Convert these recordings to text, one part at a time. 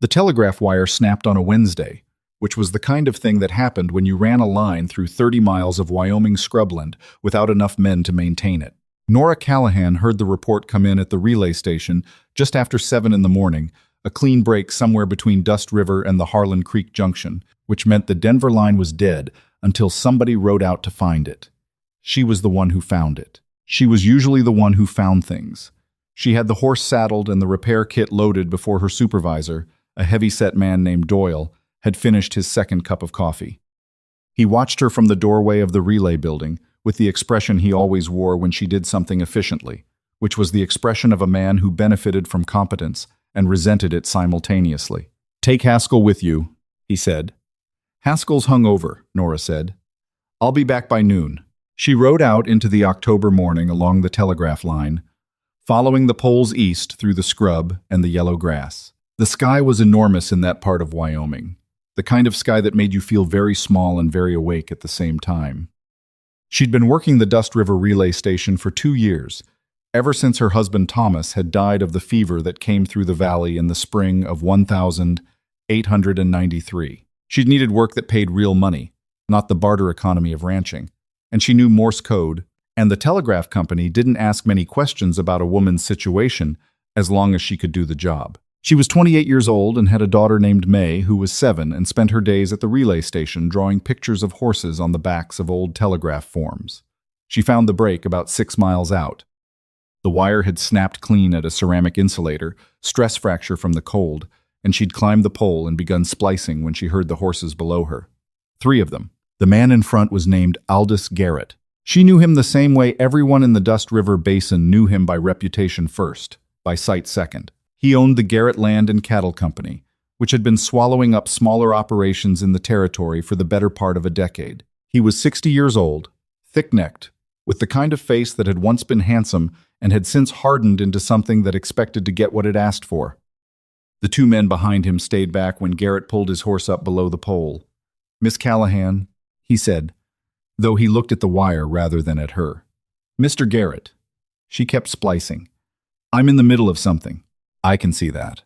The telegraph wire snapped on a Wednesday, which was the kind of thing that happened when you ran a line through 30 miles of Wyoming scrubland without enough men to maintain it. Nora Callahan heard the report come in at the relay station just after 7 in the morning, a clean break somewhere between Dust River and the Harlan Creek Junction, which meant the Denver line was dead until somebody rode out to find it. She was the one who found it. She was usually the one who found things. She had the horse saddled and the repair kit loaded before her supervisor, a heavy-set man named Doyle, had finished his second cup of coffee. He watched her from the doorway of the relay building with the expression he always wore when she did something efficiently, which was the expression of a man who benefited from competence and resented it simultaneously. "Take Haskell with you," he said. "Haskell's hung over," Nora said. "I'll be back by noon." She rode out into the October morning along the telegraph line, following the poles east through the scrub and the yellow grass. The sky was enormous in that part of Wyoming, the kind of sky that made you feel very small and very awake at the same time. She'd been working the Dust River relay station for 2 years, ever since her husband Thomas had died of the fever that came through the valley in the spring of 1893. She'd needed work that paid real money, not the barter economy of ranching, and she knew Morse code, and the telegraph company didn't ask many questions about a woman's situation as long as she could do the job. She was 28 years old and had a daughter named May who was 7 and spent her days at the relay station drawing pictures of horses on the backs of old telegraph forms. She found the break about 6 miles out. The wire had snapped clean at a ceramic insulator, stress fracture from the cold, and she'd climbed the pole and begun splicing when she heard the horses below her. 3 of them. The man in front was named Aldous Garrett. She knew him the same way everyone in the Dust River Basin knew him, by reputation first, by sight second. He owned the Garrett Land and Cattle Company, which had been swallowing up smaller operations in the territory for the better part of a decade. He was 60 years old, thick-necked, with the kind of face that had once been handsome and had since hardened into something that expected to get what it asked for. The 2 men behind him stayed back when Garrett pulled his horse up below the pole. "Miss Callahan," he said, though he looked at the wire rather than at her. "Mr. Garrett." She kept splicing. "I'm in the middle of something." "I can see that."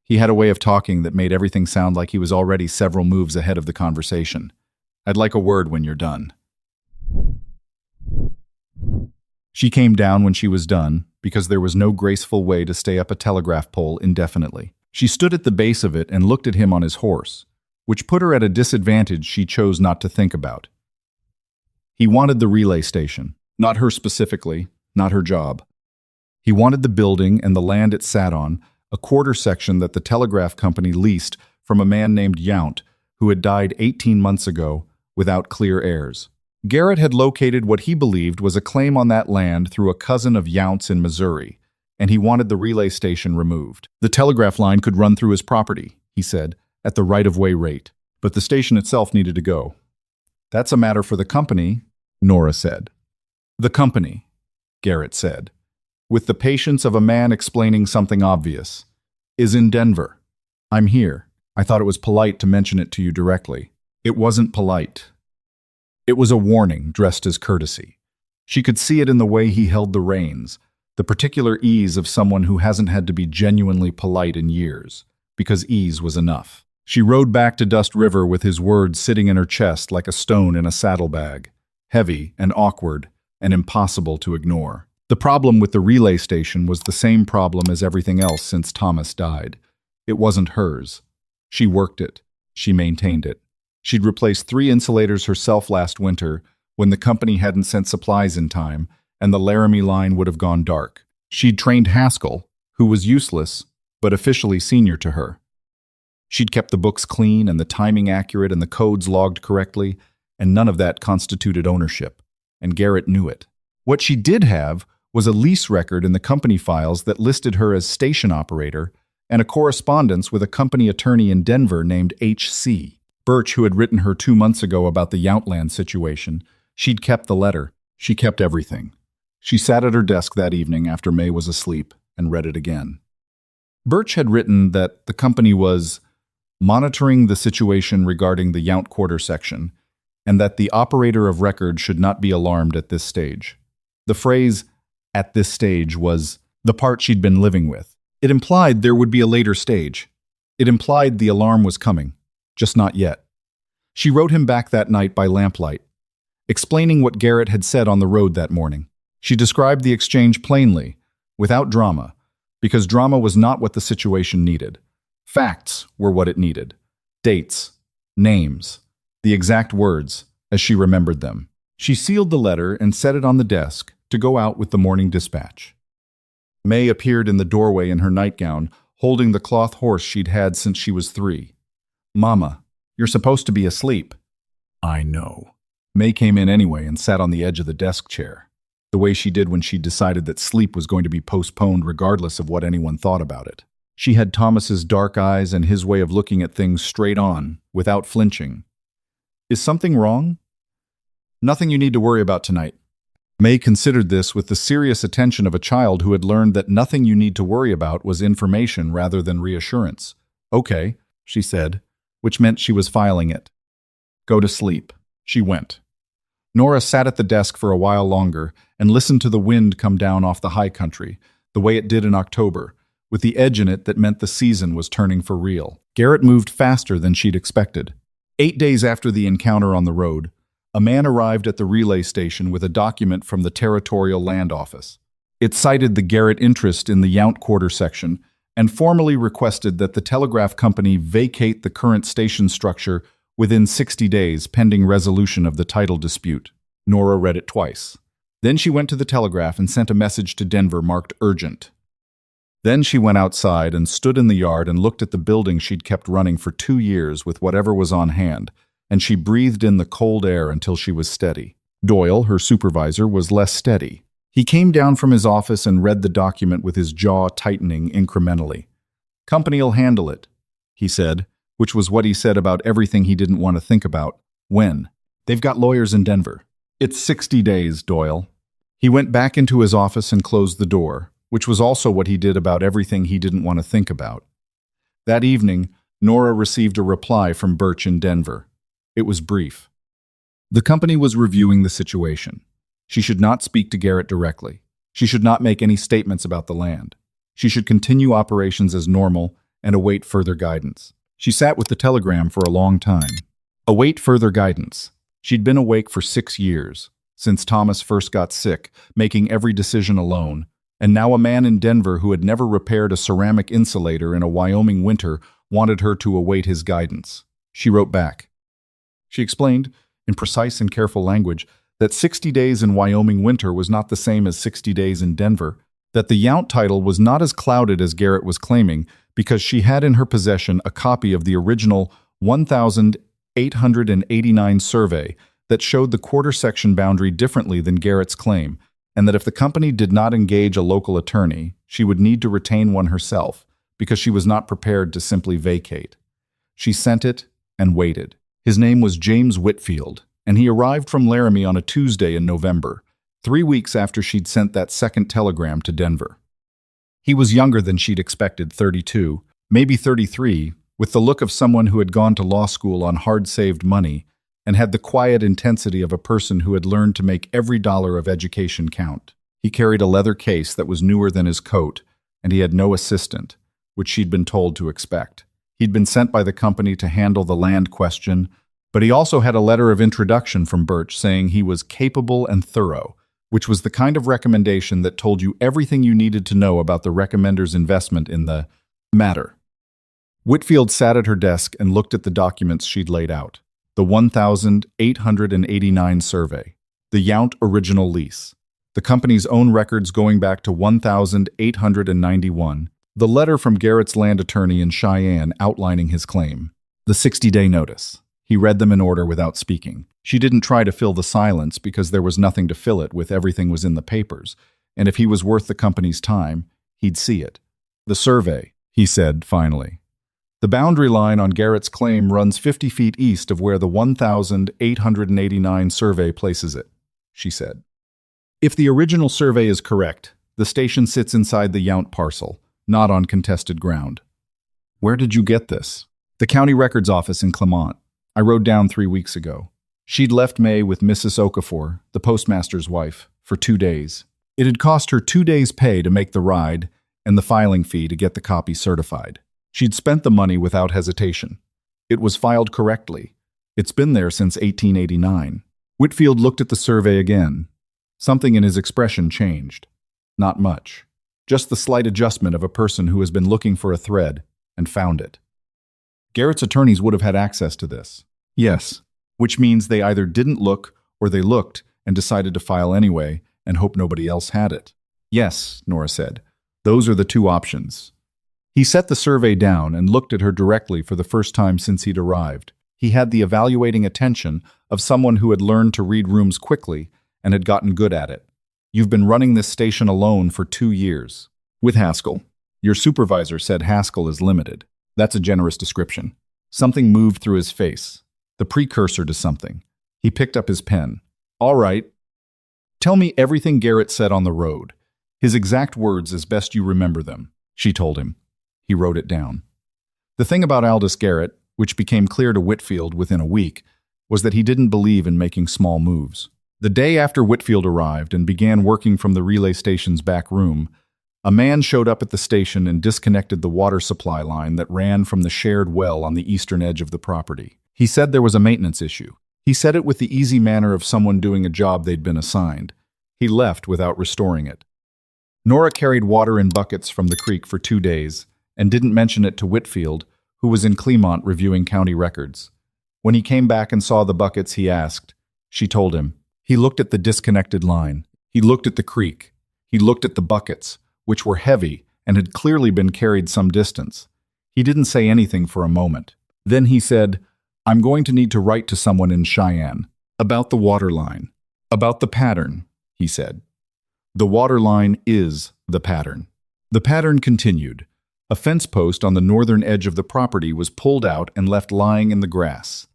He had a way of talking that made everything sound like he was already several moves ahead of the conversation. "I'd like a word when you're done." She came down when she was done, because there was no graceful way to stay up a telegraph pole indefinitely. She stood at the base of it and looked at him on his horse, which put her at a disadvantage she chose not to think about. He wanted the relay station, not her specifically, not her job. He wanted the building and the land it sat on, a quarter section that the telegraph company leased from a man named Yount, who had died 18 months ago without clear heirs. Garrett had located what he believed was a claim on that land through a cousin of Yount's in Missouri, and he wanted the relay station removed. The telegraph line could run through his property, he said, at the right-of-way rate, but the station itself needed to go. "That's a matter for the company," Nora said. "The company," Garrett said, with the patience of a man explaining something obvious, "is in Denver. I'm here. I thought it was polite to mention it to you directly." It wasn't polite. It was a warning dressed as courtesy. She could see it in the way he held the reins, the particular ease of someone who hasn't had to be genuinely polite in years, because ease was enough. She rode back to Dust River with his words sitting in her chest like a stone in a saddlebag, heavy and awkward and impossible to ignore. The problem with the relay station was the same problem as everything else since Thomas died. It wasn't hers. She worked it. She maintained it. She'd replaced 3 insulators herself last winter when the company hadn't sent supplies in time, and the Laramie line would have gone dark. She'd trained Haskell, who was useless, but officially senior to her. She'd kept the books clean and the timing accurate and the codes logged correctly, and none of that constituted ownership, and Garrett knew it. What she did have was a lease record in the company files that listed her as station operator and a correspondence with a company attorney in Denver named H.C. Birch, who had written her 2 months ago about the Yountland situation. She'd kept the letter. She kept everything. She sat at her desk that evening after May was asleep and read it again. Birch had written that the company was monitoring the situation regarding the Yount quarter section, and that the operator of record should not be alarmed at this stage. The phrase, "at this stage," was the part she'd been living with. It implied there would be a later stage. It implied the alarm was coming, just not yet. She wrote him back that night by lamplight, explaining what Garrett had said on the road that morning. She described the exchange plainly, without drama, because drama was not what the situation needed. Facts were what it needed. Dates, names, the exact words, as she remembered them. She sealed the letter and set it on the desk to go out with the morning dispatch. May appeared in the doorway in her nightgown, holding the cloth horse she'd had since she was 3. "Mama, you're supposed to be asleep." "I know." May came in anyway and sat on the edge of the desk chair, the way she did when she decided that sleep was going to be postponed regardless of what anyone thought about it. She had Thomas's dark eyes and his way of looking at things straight on, without flinching. "Is something wrong?" "Nothing you need to worry about tonight." May considered this with the serious attention of a child who had learned that nothing you need to worry about was information rather than reassurance. "Okay," she said, which meant she was filing it. "Go to sleep." She went. Nora sat at the desk for a while longer and listened to the wind come down off the high country, the way it did in October, with the edge in it that meant the season was turning for real. Garrett moved faster than she'd expected. 8 days after the encounter on the road, a man arrived at the relay station with a document from the Territorial Land Office. It cited the Garrett interest in the Yount quarter section and formally requested that the telegraph company vacate the current station structure within 60 days pending resolution of the title dispute. Nora read it twice. Then she went to the telegraph and sent a message to Denver marked urgent. Then she went outside and stood in the yard and looked at the building she'd kept running for 2 years with whatever was on hand, and she breathed in the cold air until she was steady. Doyle, her supervisor, was less steady. He came down from his office and read the document with his jaw tightening incrementally. "Company'll handle it," he said, which was what he said about everything he didn't want to think about. "When?" "They've got lawyers in Denver." "It's 60 days, Doyle." He went back into his office and closed the door, which was also what he did about everything he didn't want to think about. That evening, Nora received a reply from Birch in Denver. It was brief. The company was reviewing the situation. She should not speak to Garrett directly. She should not make any statements about the land. She should continue operations as normal and await further guidance. She sat with the telegram for a long time. Await further guidance. She'd been awake for 6 years, since Thomas first got sick, making every decision alone, and now a man in Denver who had never repaired a ceramic insulator in a Wyoming winter wanted her to await his guidance. She wrote back. She explained, in precise and careful language, that 60 days in Wyoming winter was not the same as 60 days in Denver, that the Yount title was not as clouded as Garrett was claiming because she had in her possession a copy of the original 1,889 survey that showed the quarter section boundary differently than Garrett's claim, and that if the company did not engage a local attorney, she would need to retain one herself because she was not prepared to simply vacate. She sent it and waited. His name was James Whitfield, and he arrived from Laramie on a Tuesday in November, 3 weeks after she'd sent that second telegram to Denver. He was younger than she'd expected, 32, maybe 33, with the look of someone who had gone to law school on hard-saved money and had the quiet intensity of a person who had learned to make every dollar of education count. He carried a leather case that was newer than his coat, and he had no assistant, which she'd been told to expect. He'd been sent by the company to handle the land question, but he also had a letter of introduction from Birch saying he was capable and thorough, which was the kind of recommendation that told you everything you needed to know about the recommender's investment in the matter. Whitfield sat at her desk and looked at the documents she'd laid out. The 1,889 survey, the Yount original lease, the company's own records going back to 1,891, the letter from Garrett's land attorney in Cheyenne outlining his claim, the 60-day notice. He read them in order without speaking. She didn't try to fill the silence because there was nothing to fill it with. Everything was in the papers, and if he was worth the company's time, he'd see it. "The survey," he said finally. "The boundary line on Garrett's claim runs 50 feet east of where the 1,889 survey places it," she said. "If the original survey is correct, the station sits inside the Yount parcel, not on contested ground." "Where did you get this?" "The county records office in Clemont. I rode down 3 weeks ago." She'd left May with Mrs. Okafor, the postmaster's wife, for 2 days. It had cost her 2 days' pay to make the ride and the filing fee to get the copy certified. She'd spent the money without hesitation. It was filed correctly. It's been there since 1889. Whitfield looked at the survey again. Something in his expression changed. Not much. Just the slight adjustment of a person who has been looking for a thread and found it. Garrett's attorneys would have had access to this. Yes, which means they either didn't look or they looked and decided to file anyway and hope nobody else had it. Yes, Nora said. Those are the two options. He set the survey down and looked at her directly for the first time since he'd arrived. He had the evaluating attention of someone who had learned to read rooms quickly and had gotten good at it. You've been running this station alone for 2 years. With Haskell. Your supervisor said Haskell is limited. That's a generous description. Something moved through his face. The precursor to something. He picked up his pen. All right. Tell me everything Garrett said on the road. His exact words as best you remember them, she told him. He wrote it down. The thing about Aldous Garrett, which became clear to Whitfield within a week, was that he didn't believe in making small moves. The day after Whitfield arrived and began working from the relay station's back room, a man showed up at the station and disconnected the water supply line that ran from the shared well on the eastern edge of the property. He said there was a maintenance issue. He said it with the easy manner of someone doing a job they'd been assigned. He left without restoring it. Nora carried water in buckets from the creek for 2 days and didn't mention it to Whitfield, who was in Clemont reviewing county records. When he came back and saw the buckets, he asked. She told him. He looked at the disconnected line. He looked at the creek. He looked at the buckets, which were heavy and had clearly been carried some distance. He didn't say anything for a moment. Then he said, I'm going to need to write to someone in Cheyenne. About the water line. About the pattern, he said. The water line is the pattern. The pattern continued. A fence post on the northern edge of the property was pulled out and left lying in the grass.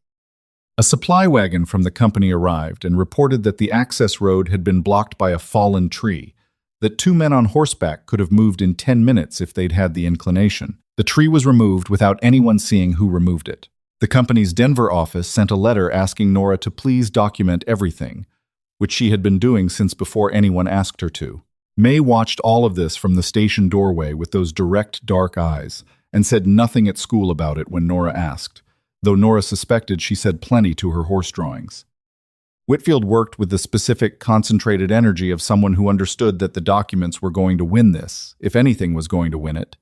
A supply wagon from the company arrived and reported that the access road had been blocked by a fallen tree, that 2 men on horseback could have moved in 10 minutes if they'd had the inclination. The tree was removed without anyone seeing who removed it. The company's Denver office sent a letter asking Nora to please document everything, which she had been doing since before anyone asked her to. May watched all of this from the station doorway with those direct, dark eyes, and said nothing at school about it when Nora asked, though Nora suspected she said plenty to her horse drawings. Whitfield worked with the specific, concentrated energy of someone who understood that the documents were going to win this, if anything was going to win it,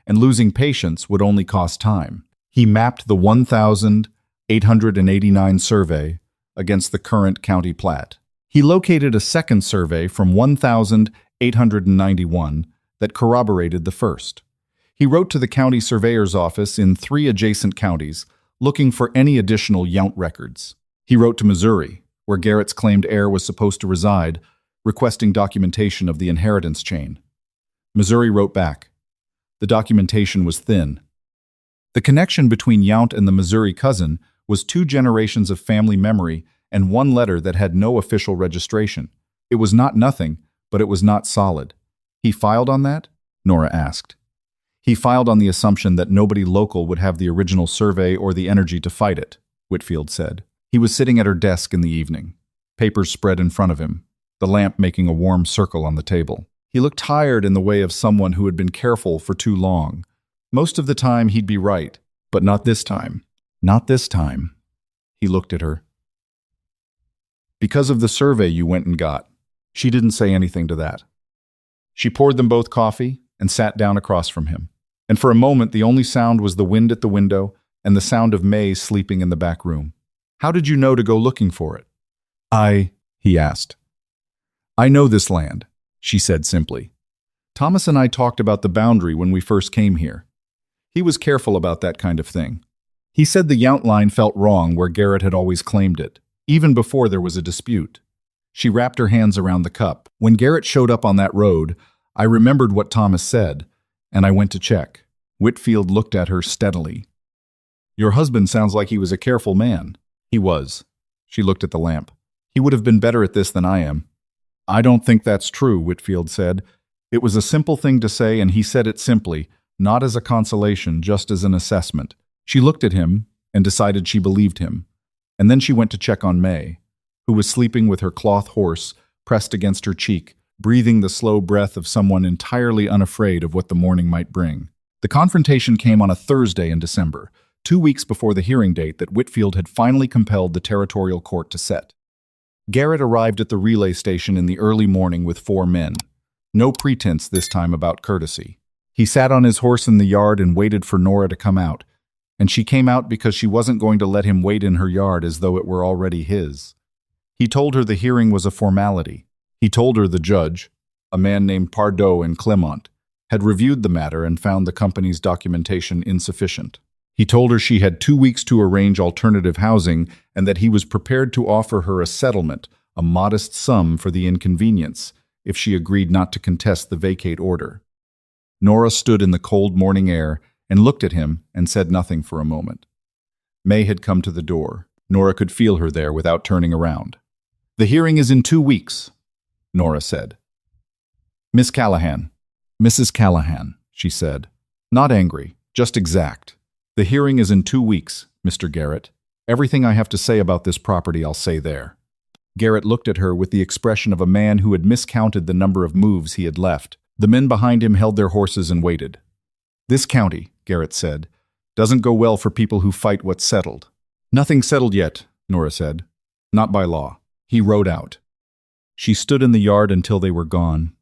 and losing patience would only cost time. He mapped the 1,889 survey against the current county plat. He located a second survey from 1,891 that corroborated the first. He wrote to the county surveyor's office in 3 adjacent counties, looking for any additional Yount records. He wrote to Missouri, where Garrett's claimed heir was supposed to reside, requesting documentation of the inheritance chain. Missouri wrote back. The documentation was thin. The connection between Yount and the Missouri cousin was 2 generations of family memory and 1 letter that had no official registration. It was not nothing, but it was not solid. He filed on that? Nora asked. He filed on the assumption that nobody local would have the original survey or the energy to fight it, Whitfield said. He was sitting at her desk in the evening, papers spread in front of him, the lamp making a warm circle on the table. He looked tired in the way of someone who had been careful for too long. Most of the time he'd be right, but not this time. Not this time. He looked at her. Because of the survey you went and got. She didn't say anything to that. She poured them both coffee and sat down across from him. And for a moment the only sound was the wind at the window and the sound of May sleeping in the back room. How did you know to go looking for it? He asked. I know this land, she said simply. Thomas and I talked about the boundary when we first came here. He was careful about that kind of thing. He said the Yount line felt wrong where Garrett had always claimed it, even before there was a dispute. She wrapped her hands around the cup. When Garrett showed up on that road, I remembered what Thomas said, and I went to check. Whitfield looked at her steadily. Your husband sounds like he was a careful man. He was. She looked at the lamp. He would have been better at this than I am. I don't think that's true, Whitfield said. It was a simple thing to say, and he said it simply, not as a consolation, just as an assessment. She looked at him and decided she believed him. And then she went to check on May, who was sleeping with her cloth horse pressed against her cheek, breathing the slow breath of someone entirely unafraid of what the morning might bring. The confrontation came on a Thursday in December, 2 weeks before the hearing date that Whitfield had finally compelled the territorial court to set. Garrett arrived at the relay station in the early morning with 4 men. No pretense this time about courtesy. He sat on his horse in the yard and waited for Nora to come out, and she came out because she wasn't going to let him wait in her yard as though it were already his. He told her the hearing was a formality. He told her the judge, a man named Pardo in Clemont, had reviewed the matter and found the company's documentation insufficient. He told her she had 2 weeks to arrange alternative housing and that he was prepared to offer her a settlement, a modest sum for the inconvenience, if she agreed not to contest the vacate order. Nora stood in the cold morning air and looked at him and said nothing for a moment. May had come to the door. Nora could feel her there without turning around. "The hearing is in 2 weeks," Nora said. "Miss Callahan." "Mrs. Callahan," she said. Not angry, just exact. "The hearing is in 2 weeks, Mr. Garrett. Everything I have to say about this property I'll say there." Garrett looked at her with the expression of a man who had miscounted the number of moves he had left. The men behind him held their horses and waited. "This county," Garrett said, "doesn't go well for people who fight what's settled." "Nothing's settled yet," Nora said. "Not by law." He rode out. She stood in the yard until they were gone,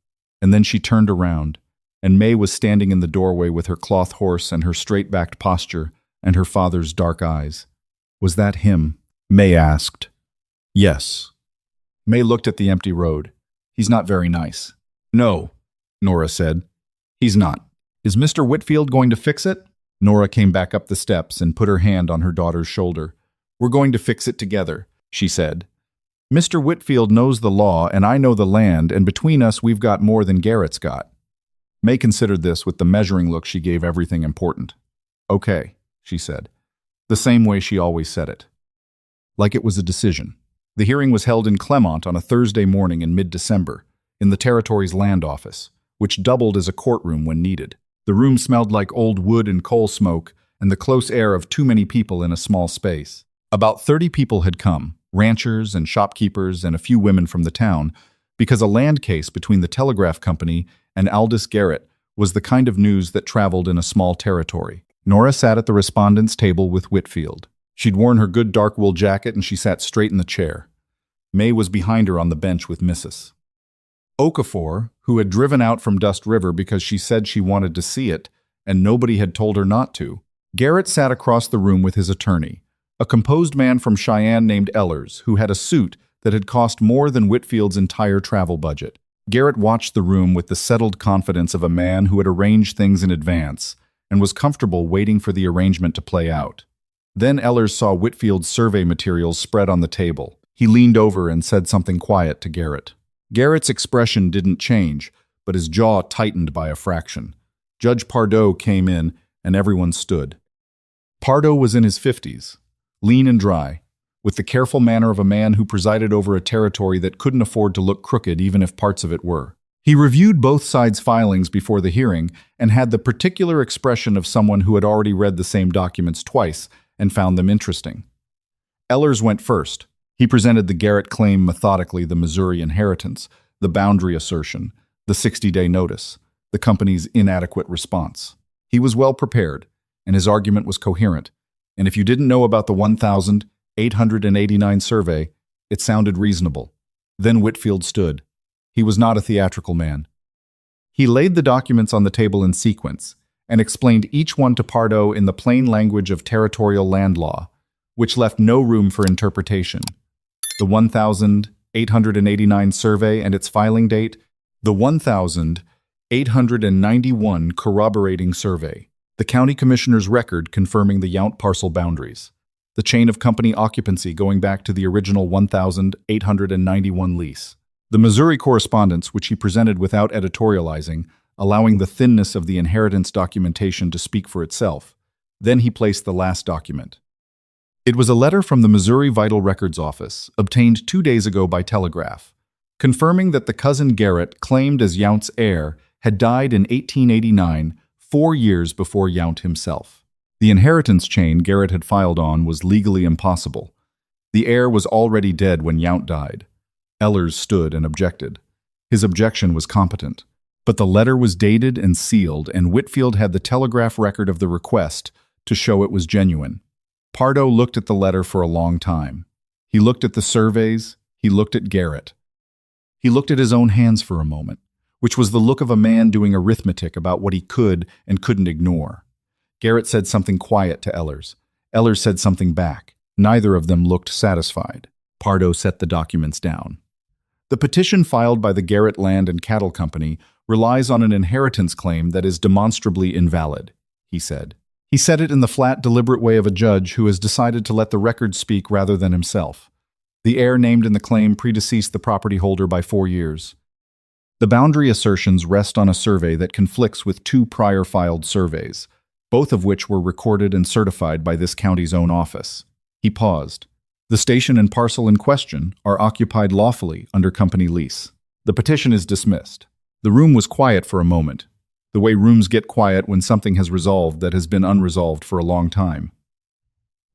and then she turned around, and May was standing in the doorway with her cloth horse and her straight-backed posture and her father's dark eyes. "Was that him?" May asked. "Yes." May looked at the empty road. "He's not very nice." "No," Nora said. "He's not." "Is Mr. Whitfield going to fix it?" Nora came back up the steps and put her hand on her daughter's shoulder. "We're going to fix it together," she said. "Mr. Whitfield knows the law and I know the land, and between us we've got more than Garrett's got." May considered this with the measuring look she gave everything important. "Okay," she said, the same way she always said it. Like it was a decision. The hearing was held in Clemont on a Thursday morning in mid-December, in the territory's land office, which doubled as a courtroom when needed. The room smelled like old wood and coal smoke and the close air of too many people in a small space. About 30 people had come, ranchers and shopkeepers and a few women from the town, because a land case between the Telegraph Company and Aldous Garrett was the kind of news that traveled in a small territory. Nora sat at the respondents' table with Whitfield. She'd worn her good dark wool jacket and she sat straight in the chair. May was behind her on the bench with Mrs. Okafor, who had driven out from Dust River because she said she wanted to see it, and nobody had told her not to. Garrett sat across the room with his attorney, a composed man from Cheyenne named Ehlers, who had a suit that had cost more than Whitfield's entire travel budget. Garrett watched the room with the settled confidence of a man who had arranged things in advance and was comfortable waiting for the arrangement to play out. Then Ehlers saw Whitfield's survey materials spread on the table. He leaned over and said something quiet to Garrett. Garrett's expression didn't change, but his jaw tightened by a fraction. Judge Pardo came in, and everyone stood. Pardo was in his 50s, lean and dry, with the careful manner of a man who presided over a territory that couldn't afford to look crooked even if parts of it were. He reviewed both sides' filings before the hearing and had the particular expression of someone who had already read the same documents twice and found them interesting. Ehlers went first. He presented the Garrett claim methodically: the Missouri inheritance, the boundary assertion, the 60-day notice, the company's inadequate response. He was well prepared, and his argument was coherent. And if you didn't know about the 1,889 survey, it sounded reasonable. Then Whitfield stood. He was not a theatrical man. He laid the documents on the table in sequence and explained each one to Pardo in the plain language of territorial land law, which left no room for interpretation. The 1,889 survey and its filing date, the 1,891 corroborating survey, the county commissioner's record confirming the Yount parcel boundaries, the chain of company occupancy going back to the original 1,891 lease, the Missouri correspondence which he presented without editorializing, allowing the thinness of the inheritance documentation to speak for itself. Then he placed the last document. It was a letter from the Missouri Vital Records Office, obtained 2 days ago by Telegraph, confirming that the cousin Garrett, claimed as Yount's heir, had died in 1889, 4 years before Yount himself. The inheritance chain Garrett had filed on was legally impossible. The heir was already dead when Yount died. Ehlers stood and objected. His objection was competent. But the letter was dated and sealed, and Whitfield had the Telegraph record of the request to show it was genuine. Pardo looked at the letter for a long time. He looked at the surveys. He looked at Garrett. He looked at his own hands for a moment, which was the look of a man doing arithmetic about what he could and couldn't ignore. Garrett said something quiet to Ehlers. Ehlers said something back. Neither of them looked satisfied. Pardo set the documents down. The petition filed by the Garrett Land and Cattle Company relies on an inheritance claim that is demonstrably invalid, he said. He said it in the flat, deliberate way of a judge who has decided to let the record speak rather than himself. The heir named in the claim predeceased the property holder by 4 years. The boundary assertions rest on a survey that conflicts with 2 prior filed surveys, both of which were recorded and certified by this county's own office. He paused. The station and parcel in question are occupied lawfully under company lease. The petition is dismissed. The room was quiet for a moment, the way rooms get quiet when something has resolved that has been unresolved for a long time.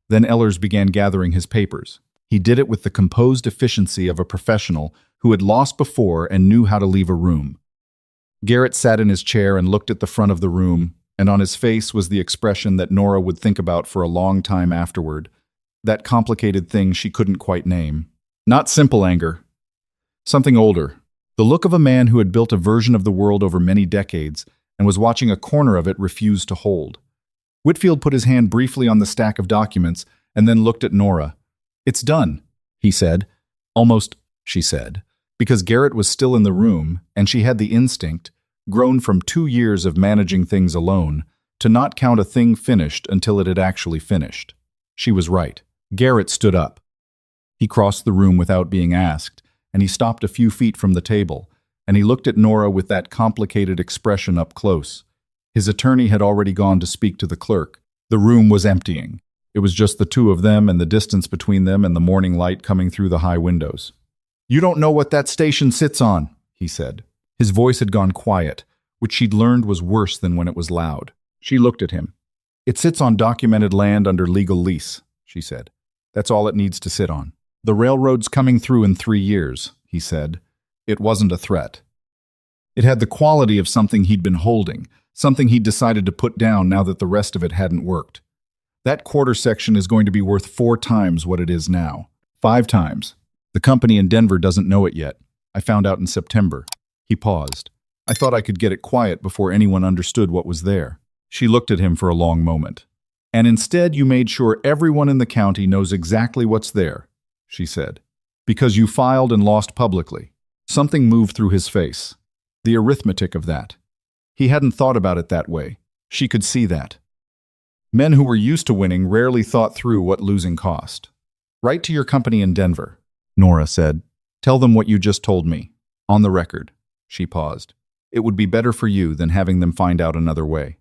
Then Ehlers began gathering his papers. He did it with the composed efficiency of a professional who had lost before and knew how to leave a room. Garrett sat in his chair and looked at the front of the room, and on his face was the expression that Nora would think about for a long time afterward, that complicated thing she couldn't quite name. Not simple anger. Something older. The look of a man who had built a version of the world over many decades and was watching a corner of it refuse to hold. Whitfield put his hand briefly on the stack of documents and then looked at Nora. "It's done," he said. "Almost," she said, because Garrett was still in the room and she had the instinct, grown from 2 years of managing things alone, to not count a thing finished until it had actually finished. She was right. Garrett stood up. He crossed the room without being asked, and he stopped a few feet from the table, and he looked at Nora with that complicated expression up close. His attorney had already gone to speak to the clerk. The room was emptying. It was just the 2 of them and the distance between them and the morning light coming through the high windows. "You don't know what that station sits on," he said. His voice had gone quiet, which she'd learned was worse than when it was loud. She looked at him. "It sits on documented land under legal lease," she said. "That's all it needs to sit on. The railroad's coming through in 3 years," he said. It wasn't a threat. It had the quality of something he'd been holding, something he'd decided to put down now that the rest of it hadn't worked. That quarter section is going to be worth 4 times what it is now. 5 times. The company in Denver doesn't know it yet. I found out in September. He paused. I thought I could get it quiet before anyone understood what was there. She looked at him for a long moment. "And instead you made sure everyone in the county knows exactly what's there," she said. "Because you filed and lost publicly." Something moved through his face. The arithmetic of that. He hadn't thought about it that way. She could see that. Men who were used to winning rarely thought through what losing cost. "Write to your company in Denver," Nora said. "Tell them what you just told me. On the record." She paused. "It would be better for you than having them find out another way."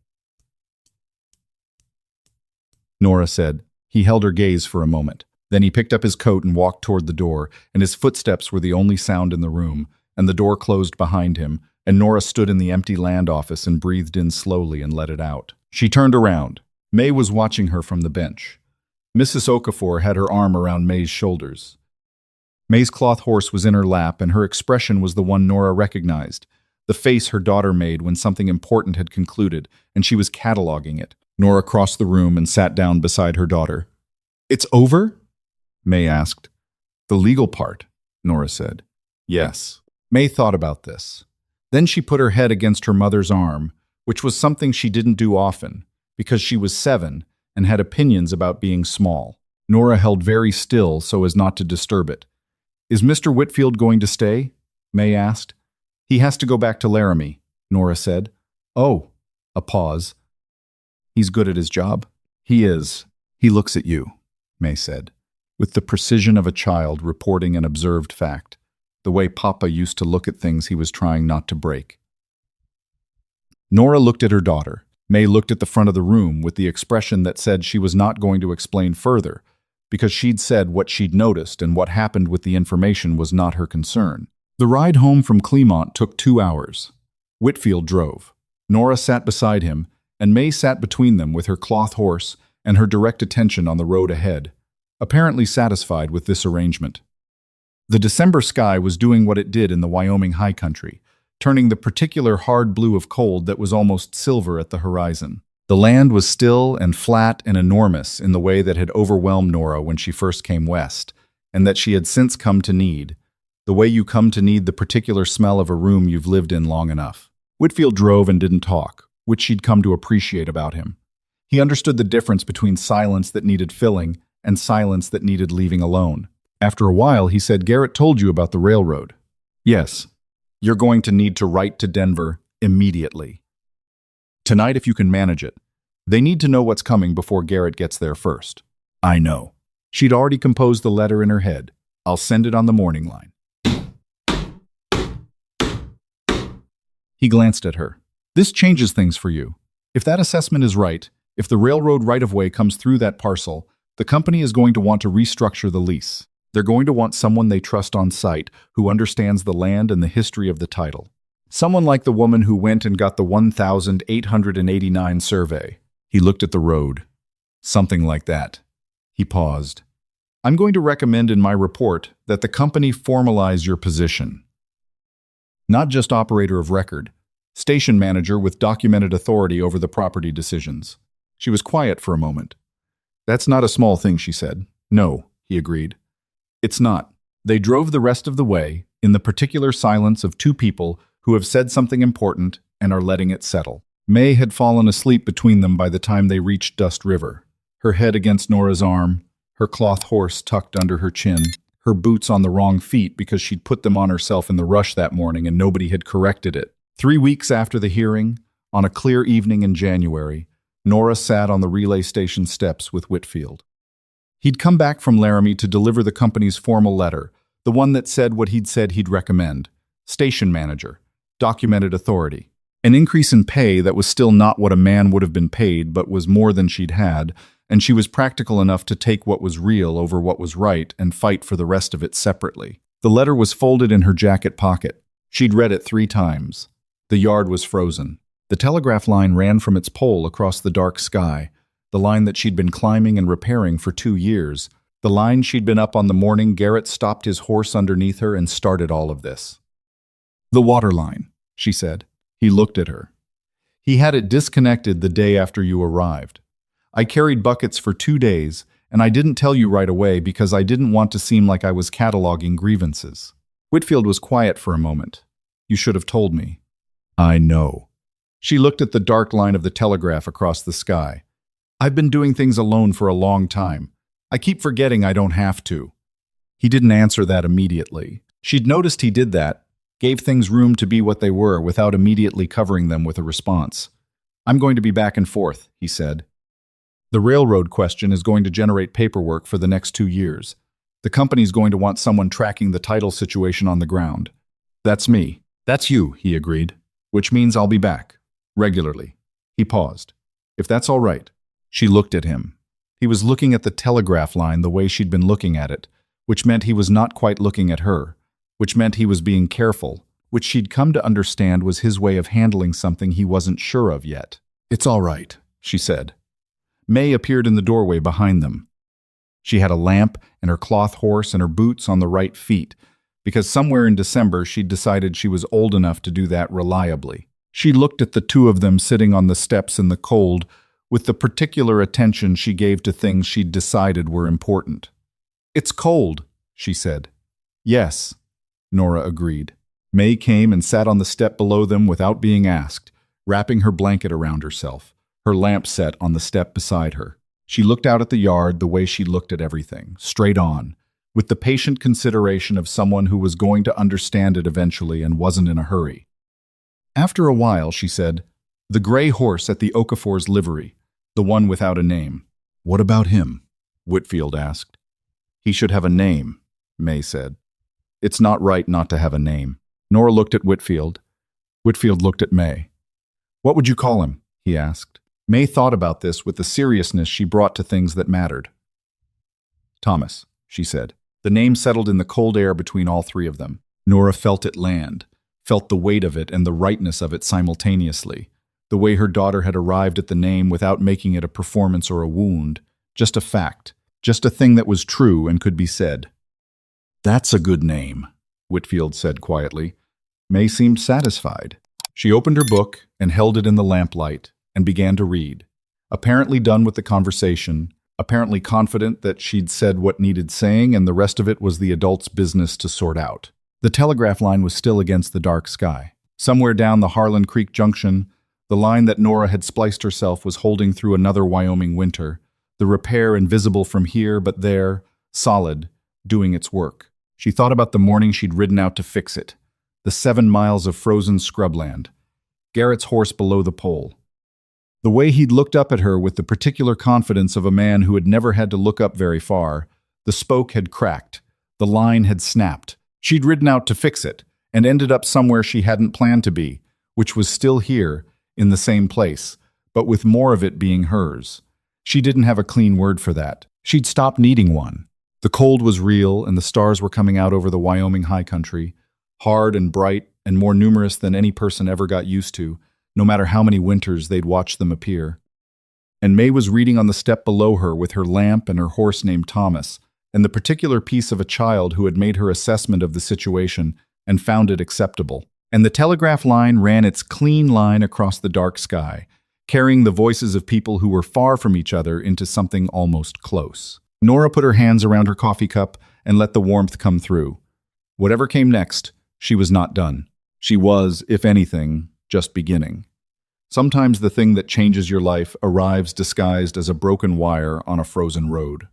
Nora said. He held her gaze for a moment. Then he picked up his coat and walked toward the door, and his footsteps were the only sound in the room, and the door closed behind him, and Nora stood in the empty land office and breathed in slowly and let it out. She turned around. May was watching her from the bench. Mrs. Okafor had her arm around May's shoulders. May's cloth horse was in her lap, and her expression was the one Nora recognized, the face her daughter made when something important had concluded, and she was cataloging it. Nora crossed the room and sat down beside her daughter. "It's over?" May asked. "The legal part," Nora said. "Yes." May thought about this. Then she put her head against her mother's arm, which was something she didn't do often, because she was 7 and had opinions about being small. Nora held very still so as not to disturb it. "Is Mr. Whitfield going to stay?" May asked. "He has to go back to Laramie," Nora said. "Oh." A pause. "He's good at his job?" "He is. He looks at you," May said, with the precision of a child reporting an observed fact, the way Papa used to look at things he was trying not to break. Nora looked at her daughter. May looked at the front of the room with the expression that said she was not going to explain further, because she'd said what she'd noticed and what happened with the information was not her concern. The ride home from Clemont took 2 hours. Whitfield drove. Nora sat beside him, and May sat between them with her cloth horse and her direct attention on the road ahead, apparently satisfied with this arrangement. The December sky was doing what it did in the Wyoming high country, turning the particular hard blue of cold that was almost silver at the horizon. The land was still and flat and enormous in the way that had overwhelmed Nora when she first came west, and that she had since come to need, the way you come to need the particular smell of a room you've lived in long enough. Whitfield drove and didn't talk, which she'd come to appreciate about him. He understood the difference between silence that needed filling and silence that needed leaving alone. After a while, he said, "Garrett told you about the railroad." "Yes. You're going to need to write to Denver immediately. Tonight if you can manage it. They need to know what's coming before Garrett gets there first." "I know." She'd already composed the letter in her head. "I'll send it on the morning line." He glanced at her. "This changes things for you. If that assessment is right, if the railroad right-of-way comes through that parcel, the company is going to want to restructure the lease. They're going to want someone they trust on site who understands the land and the history of the title. Someone like the woman who went and got the 1,889 survey." He looked at the road. "Something like that." He paused. "I'm going to recommend in my report that the company formalize your position. Not just operator of record, station manager with documented authority over the property decisions." She was quiet for a moment. "That's not a small thing," she said. "No," he agreed. "It's not." They drove the rest of the way in the particular silence of two people who have said something important and are letting it settle. May had fallen asleep between them by the time they reached Dust River, her head against Nora's arm, her cloth horse tucked under her chin, her boots on the wrong feet because she'd put them on herself in the rush that morning and nobody had corrected it. 3 weeks after the hearing, on a clear evening in January, Nora sat on the relay station steps with Whitfield. He'd come back from Laramie to deliver the company's formal letter, the one that said what he'd said he'd recommend: station manager, documented authority. An increase in pay that was still not what a man would have been paid, but was more than she'd had, and she was practical enough to take what was real over what was right and fight for the rest of it separately. The letter was folded in her jacket pocket. She'd read it 3 times. The yard was frozen. The telegraph line ran from its pole across the dark sky, the line that she'd been climbing and repairing for 2 years, the line she'd been up on the morning Garrett stopped his horse underneath her and started all of this. "The water line," she said. He looked at her. "He had it disconnected the day after you arrived. I carried buckets for 2 days, and I didn't tell you right away because I didn't want to seem like I was cataloging grievances." Whitfield was quiet for a moment. "You should have told me." "I know." She looked at the dark line of the telegraph across the sky. "I've been doing things alone for a long time. I keep forgetting I don't have to." He didn't answer that immediately. She'd noticed he did that, gave things room to be what they were without immediately covering them with a response. "I'm going to be back and forth," he said. "The railroad question is going to generate paperwork for the next 2 years. The company's going to want someone tracking the title situation on the ground. That's me." "That's you," he agreed. "Which means I'll be back. Regularly." He paused. "If that's all right." She looked at him. He was looking at the telegraph line the way she'd been looking at it, which meant he was not quite looking at her, which meant he was being careful, which she'd come to understand was his way of handling something he wasn't sure of yet. "It's all right," she said. May appeared in the doorway behind them. She had a lamp and her cloth horse and her boots on the right feet, because somewhere in December she'd decided she was old enough to do that reliably. She looked at the two of them sitting on the steps in the cold with the particular attention she gave to things she'd decided were important. "It's cold," she said. "Yes," Nora agreed. May came and sat on the step below them without being asked, wrapping her blanket around herself, her lamp set on the step beside her. She looked out at the yard the way she looked at everything, straight on, with the patient consideration of someone who was going to understand it eventually and wasn't in a hurry. After a while, she said, "The gray horse at the Okafor's livery, the one without a name. What about him?" Whitfield asked. "He should have a name," May said. "It's not right not to have a name." Nora looked at Whitfield. Whitfield looked at May. "What would you call him?" he asked. May thought about this with the seriousness she brought to things that mattered. "Thomas," she said. The name settled in the cold air between all 3 of them. Nora felt it land, felt the weight of it and the rightness of it simultaneously, the way her daughter had arrived at the name without making it a performance or a wound, just a fact, just a thing that was true and could be said. "That's a good name," Whitfield said quietly. May seemed satisfied. She opened her book and held it in the lamplight and began to read. Apparently done with the conversation, apparently confident that she'd said what needed saying and the rest of it was the adult's business to sort out. The telegraph line was still against the dark sky. Somewhere down the Harlan Creek Junction, the line that Nora had spliced herself was holding through another Wyoming winter, the repair invisible from here but there, solid, doing its work. She thought about the morning she'd ridden out to fix it, the 7 miles of frozen scrubland, Garrett's horse below the pole. The way he'd looked up at her with the particular confidence of a man who had never had to look up very far, the spoke had cracked, the line had snapped. She'd ridden out to fix it, and ended up somewhere she hadn't planned to be, which was still here, in the same place, but with more of it being hers. She didn't have a clean word for that. She'd stopped needing one. The cold was real, and the stars were coming out over the Wyoming high country, hard and bright and more numerous than any person ever got used to, no matter how many winters they'd watched them appear. And May was reading on the step below her with her lamp and her horse named Thomas, and the particular piece of a child who had made her assessment of the situation and found it acceptable. And the telegraph line ran its clean line across the dark sky, carrying the voices of people who were far from each other into something almost close. Nora put her hands around her coffee cup and let the warmth come through. Whatever came next, she was not done. She was, if anything, just beginning. Sometimes the thing that changes your life arrives disguised as a broken wire on a frozen road.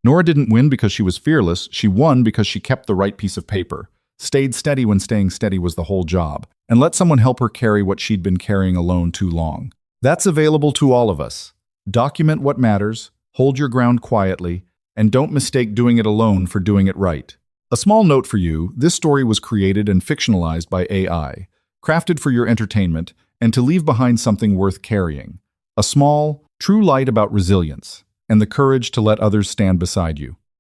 Nora didn't win because she was fearless, she won because she kept the right piece of paper, stayed steady when staying steady was the whole job, and let someone help her carry what she'd been carrying alone too long. That's available to all of us. Document what matters, hold your ground quietly, and don't mistake doing it alone for doing it right. A small note for you, this story was created and fictionalized by AI, crafted for your entertainment, and to leave behind something worth carrying. A small, true light about resilience, and the courage to let others stand beside you.